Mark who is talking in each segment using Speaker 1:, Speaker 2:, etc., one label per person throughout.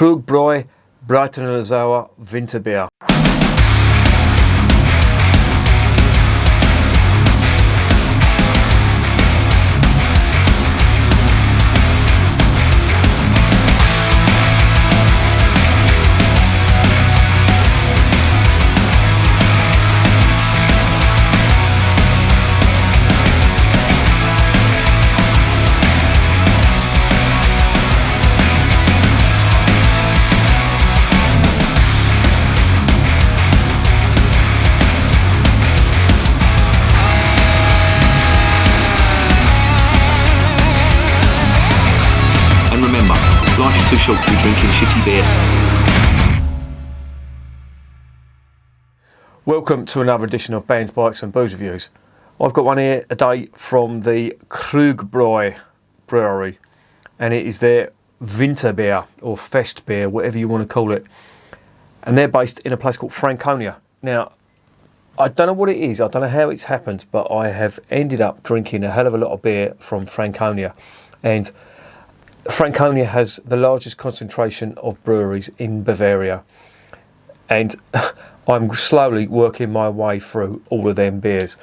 Speaker 1: Krug-Bräu Breitenlesau Winterbier.
Speaker 2: Life is too short to be drinking shitty beer.
Speaker 1: Welcome to another edition of Bands, Bikes and Booze Reviews. I've got one here today from the Krug-Bräu Brewery, and it is their Winterbier or FestBier, whatever you want to call it. And they're based in a place called Franconia. Now, I don't know what it is, I don't know how it's happened, but I have ended up drinking a hell of a lot of beer from Franconia. And Franconia has the largest concentration of breweries in Bavaria, and I'm slowly working my way through all of them beers,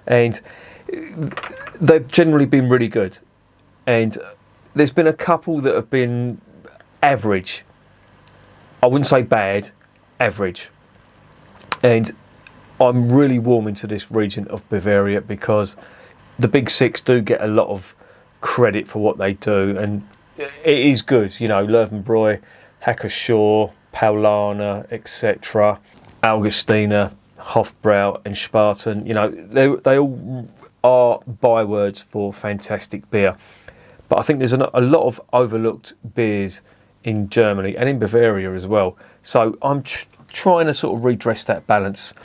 Speaker 1: and they've generally been really good, and there's been a couple that have been average. I wouldn't say bad, average, and I'm really warming to this region of Bavaria because the Big Six do get a lot of credit for what they do, and it is good, you know, Löwenbräu, Hacker-Shaw, Paulaner, etc., Augustiner, Hofbrau and Spartan, you know, they all are bywords for fantastic beer. But I think there's a lot of overlooked beers in Germany and in Bavaria as well. So I'm trying to sort of redress that balance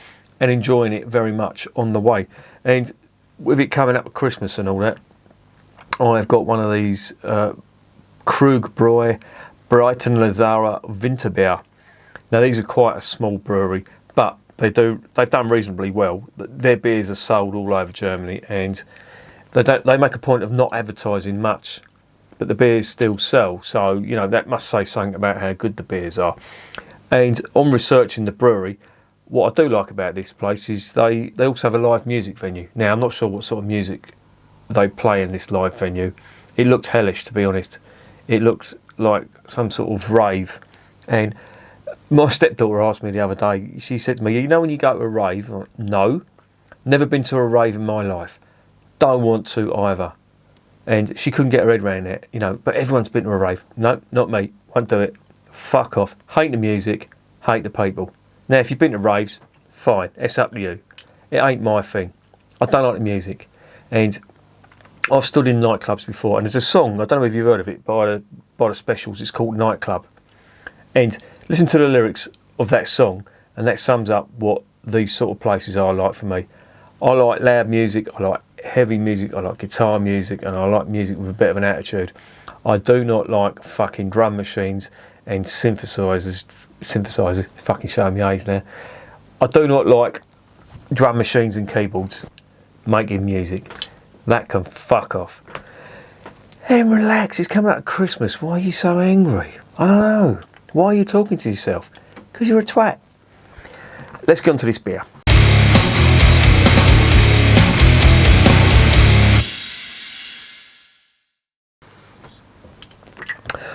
Speaker 1: and enjoying it very much on the way. And with it coming up to Christmas and all that, I've got one of these Krug-Bräu Breitenlesau Winterbier. Now these are quite a small brewery, but they've done reasonably well. Their beers are sold all over Germany, and they make a point of not advertising much, but the beers still sell. So you know that must say something about how good the beers are. And on researching the brewery, what I do like about this place is they also have a live music venue. Now I'm not sure what sort of music they play in this live venue. It looked hellish, to be honest. It looks like some sort of rave. And my stepdaughter asked me the other day, she said to me, you know when you go to a rave? I'm like, no, never been to a rave in my life. Don't want to either. And she couldn't get her head around it, you know, but everyone's been to a rave. No, not me, won't do it. Fuck off. Hate the music, hate the people. Now if you've been to raves, fine, it's up to you. It ain't my thing. I don't like the music. And I've stood in nightclubs before, and there's a song, I don't know if you've heard of it, by the Specials, it's called Nightclub. And listen to the lyrics of that song, and that sums up what these sort of places are like for me. I like loud music, I like heavy music, I like guitar music, and I like music with a bit of an attitude. I do not like fucking drum machines and synthesizers, fucking showing me age now. I do not like drum machines and keyboards making music. That can fuck off. And relax, it's coming up to Christmas. Why are you so angry? I don't know. Why are you talking to yourself? Because you're a twat. Let's get on to this beer.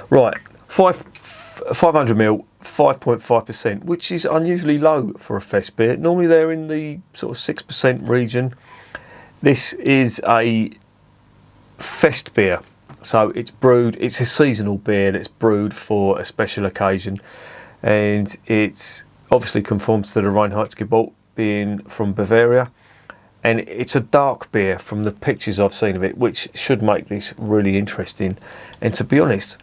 Speaker 1: Right, 500ml, 5.5%, which is unusually low for a FestBier. Normally they're in the sort of 6% region. This is a FestBier, so it's a seasonal beer that's brewed for a special occasion, and it obviously conforms to the Reinheitsgebot, being from Bavaria, and it's a dark beer from the pictures I've seen of it, which should make this really interesting. And to be honest,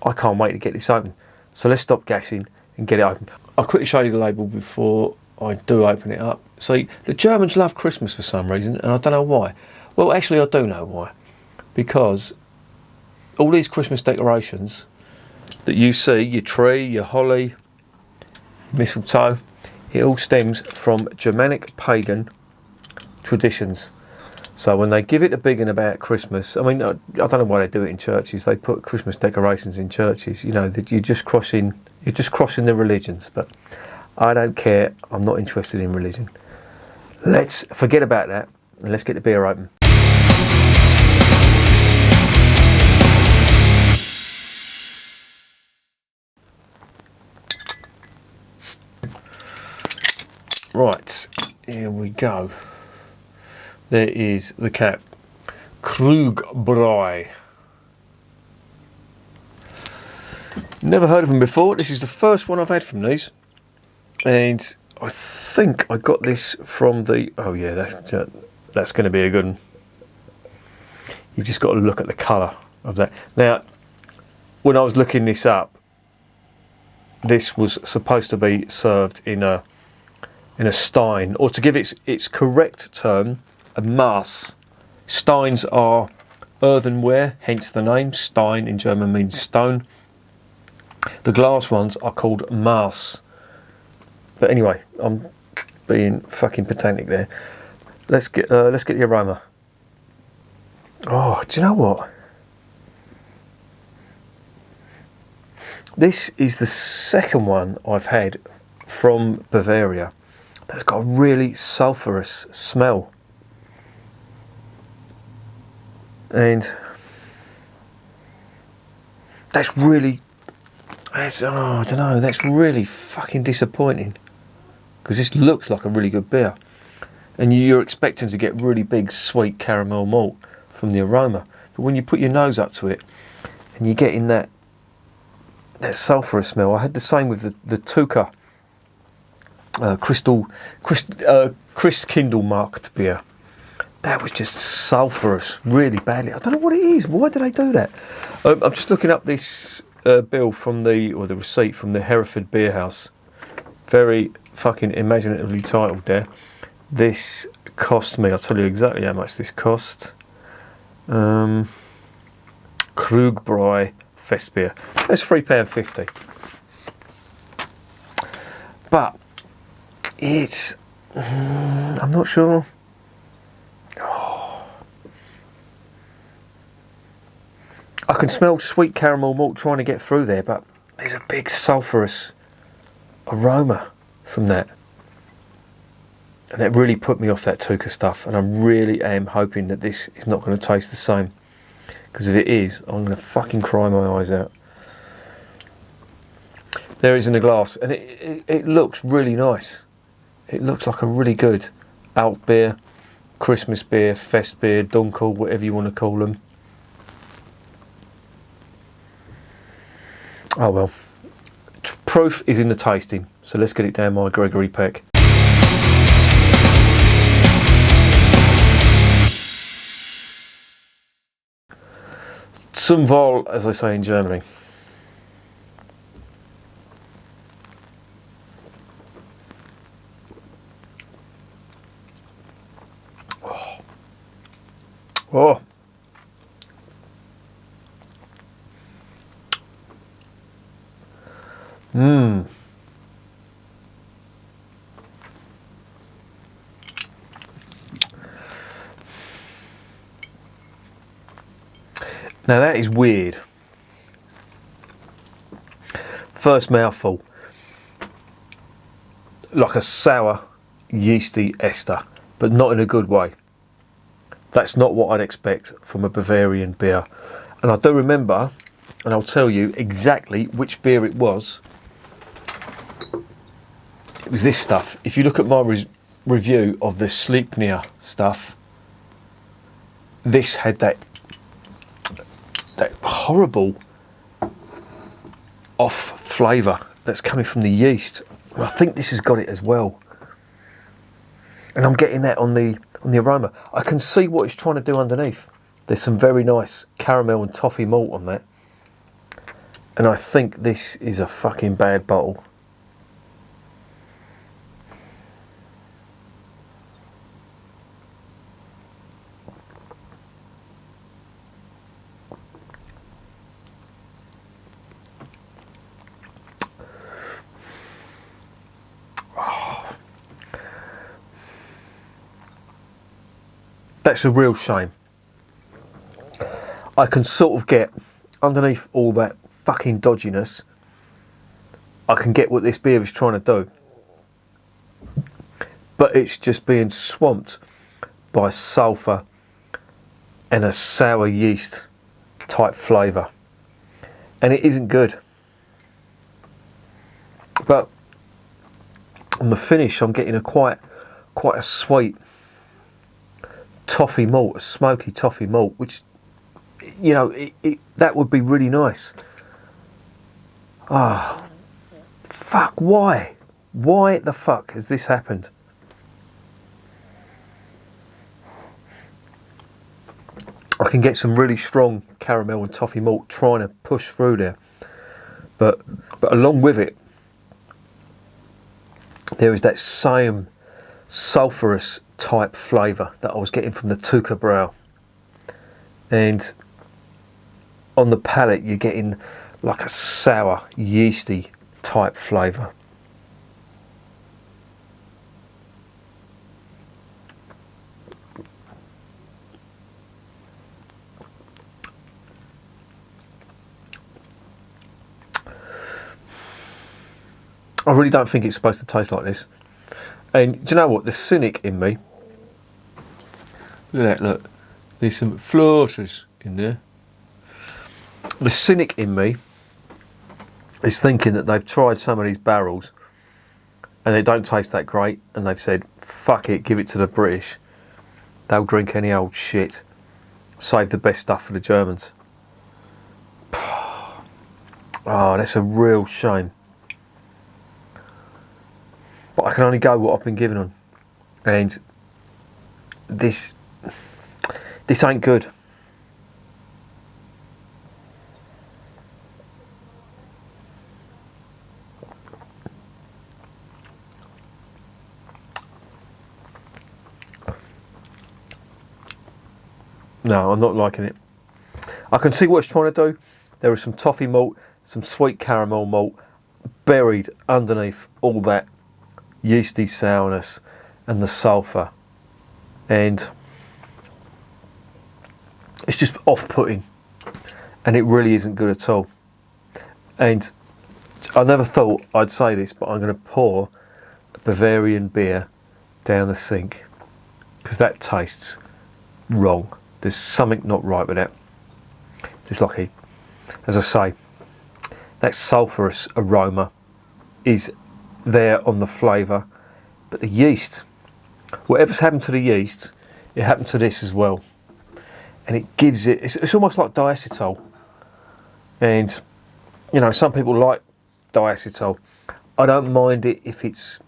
Speaker 1: I can't wait to get this open. So let's stop gassing and get it open. I'll quickly show you the label before I do open it up. See, the Germans love Christmas for some reason, and I don't know why. Well, actually I do know why. Because all these Christmas decorations that you see, your tree, your holly, mistletoe, it all stems from Germanic pagan traditions. So when they give it a big and about Christmas, I mean, I don't know why they do it in churches. They put Christmas decorations in churches. You know, that you're just crossing the religions. But I don't care. I'm not interested in religion. Let's forget about that and let's get the beer open. Right, here we go. There is the cap. Krug-Bräu. Never heard of them before. This is the first one I've had from these. And I think I got this from the... Oh yeah, that's going to be a good one. You've just got to look at the colour of that. Now, when I was looking this up, this was supposed to be served in a stein, or to give its correct term, a Maß. Steins are earthenware, hence the name. Stein in German means stone. The glass ones are called Maß. But anyway, I'm being fucking pedantic there. Let's get the aroma. Oh, do you know what? This is the second one I've had from Bavaria that's got a really sulphurous smell. And that's really, I don't know, that's really fucking disappointing. Because this looks like a really good beer. And you're expecting to get really big sweet caramel malt from the aroma. But when you put your nose up to it and you're getting that sulphurous smell. I had the same with the Tuka Christkindl marked beer. That was just sulphurous, really badly. I don't know what it is. Why did they do that? I'm just looking up this bill from the receipt from the Hereford Beer House. Very fucking imaginatively titled there. This cost me, I'll tell you exactly how much this cost. Krug-Bräu FestBier. It's £3.50. But it's, I'm not sure. I can smell sweet caramel malt trying to get through there, but there's a big sulphurous aroma from that. And that really put me off that Tuka stuff, and I really am hoping that this is not going to taste the same. Because if it is, I'm going to fucking cry my eyes out. There it is in the glass, and it looks really nice. It looks like a really good alt beer, Christmas beer, fest beer, dunkel, whatever you want to call them. Oh well. Proof is in the tasting, so let's get it down my Gregory Peck. Zum Wohl, as I say in Germany. Oh. Oh. Mmm. Now that is weird. First mouthful, like a sour, yeasty ester, but not in a good way. That's not what I'd expect from a Bavarian beer. And I do remember, and I'll tell you exactly which beer it was. It was this stuff. If you look at my review of the Sleipnir stuff, this had that horrible off flavour that's coming from the yeast. And I think this has got it as well. And I'm getting that on the aroma. I can see what it's trying to do underneath. There's some very nice caramel and toffee malt on that. And I think this is a fucking bad bottle. That's a real shame. I can sort of get, underneath all that fucking dodginess, I can get what this beer is trying to do. But it's just being swamped by sulphur and a sour yeast type flavour. And it isn't good. But on the finish, I'm getting a quite a sweet toffee malt, a smoky toffee malt, which, you know, that would be really nice. Ah, oh, fuck, why? Why the fuck has this happened? I can get some really strong caramel and toffee malt trying to push through there. But along with it, there is that same sulphurous type flavour that I was getting from the Krug-Bräu. And on the palate, you're getting like a sour, yeasty type flavour. I really don't think it's supposed to taste like this. And do you know what? The cynic in me, look at that, look. There's some floaters in there. The cynic in me is thinking that they've tried some of these barrels and they don't taste that great, and they've said, fuck it, give it to the British. They'll drink any old shit. Save the best stuff for the Germans. Oh, that's a real shame. But I can only go what I've been given on. And this ain't good. No, I'm not liking it. I can see what it's trying to do. There is some toffee malt, some sweet caramel malt buried underneath all that yeasty sourness and the sulphur, and it's just off-putting, and it really isn't good at all. And I never thought I'd say this, but I'm going to pour a Bavarian beer down the sink because that tastes wrong. There's something not right with it. It's like, as I say, that sulphurous aroma is there on the flavour, but the yeast, whatever's happened to the yeast, it happened to this as well, and it gives it, it's almost like diacetyl. And you know, some people like diacetyl. I don't mind it if it's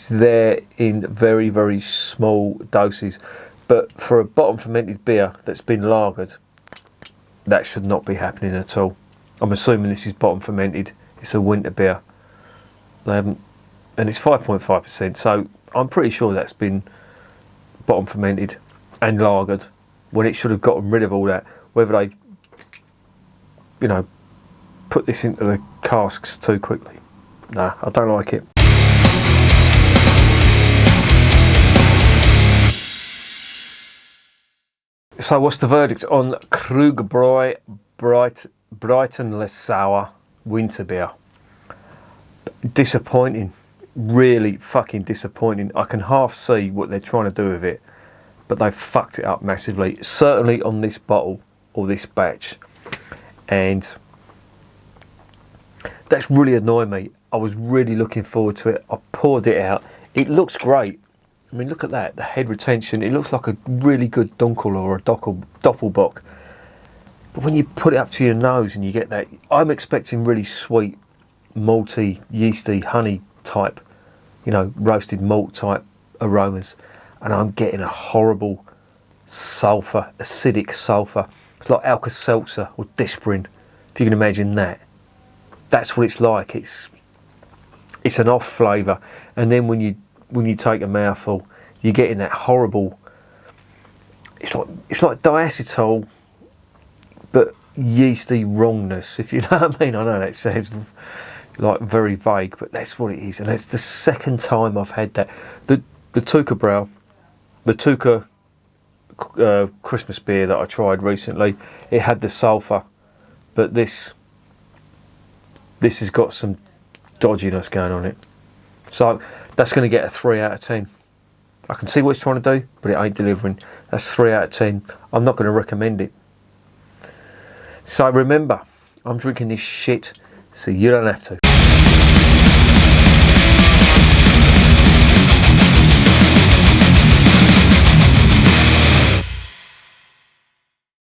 Speaker 1: there in very, very small doses, but for a bottom fermented beer that's been lagered, that should not be happening at all. I'm assuming this is bottom fermented, it's a winter beer. And it's 5.5%, so I'm pretty sure that's been bottom fermented and lagered when it should have gotten rid of all that. Whether they've, you know, put this into the casks too quickly. Nah, I don't like it. So what's the verdict on Krug-Bräu Breitenlesau Winterbier? Disappointing, really fucking disappointing. I can half see what they're trying to do with it, but they've fucked it up massively, certainly on this bottle or this batch, and that's really annoyed me. I was really looking forward to it. I poured it out. It looks great. I mean, look at that, the head retention. It looks like a really good dunkel or a doppelbock, but when you put it up to your nose and you get that, I'm expecting really sweet, malty, yeasty, honey type, you know, roasted malt type aromas, and I'm getting a horrible sulphur, acidic sulphur. It's like Alka-Seltzer or Disprin, if you can imagine that. That's what it's like. It's an off flavour, and then when you take a mouthful, you're getting that horrible. It's like diacetyl, but yeasty wrongness, if you know what I mean. I know that sounds like very vague, but that's what it is, and it's the second time I've had that. The Krug-Bräu the Tuka Christmas beer that I tried recently, it had the sulphur, but this has got some dodginess going on it. So that's going to get a 3 out of 10. I can see what it's trying to do, but it ain't delivering. That's 3 out of 10. I'm not going to recommend it. So remember, I'm drinking this shit, so you don't have to.